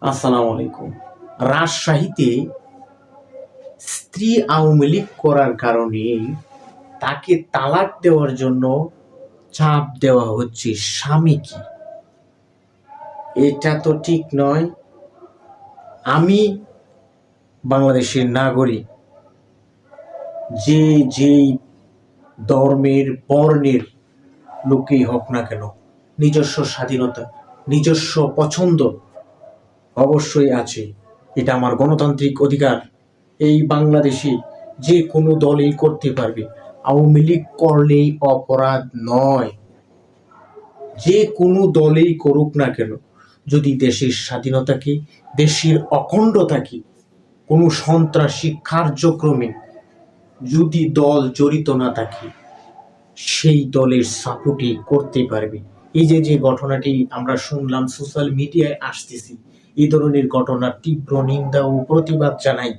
আসসালামু আলাইকুম। রাজশাহীতে স্ত্রী আওয়ামী লীগ করার কারণে তাকে তালাক দেওয়ার জন্য চাপ দেওয়া হচ্ছে স্বামীকে। এটা তো ঠিক নয়। আমি বাংলাদেশের নাগরিক, যেই ধর্মের বর্ণের লোকেই হোক না কেন, নিজস্ব স্বাধীনতা, নিজস্ব পছন্দ অবশ্যই আছে। এটা আমার গণতান্ত্রিক অধিকার। এই বাংলাদেশে যে কোনো দলই করতে পারবে। আওয়ামী লীগ করলেই অপরাধ নয়। যে কোনো দলেই করুক না কেন, যদি দেশের স্বাধীনতাকে, দেশের অখণ্ডতাকে কোনো সন্ত্রাসী কার্যক্রমে যদি দল জড়িত না থাকে, সেই দলের সাপোর্টই করতে পারবে। এই যে ঘটনাটি আমরা শুনলাম, সোশ্যাল মিডিয়ায় আসতেছি, এই ধরনের ঘটনার তীব্র নিন্দা ও প্রতিবাদ জানাই।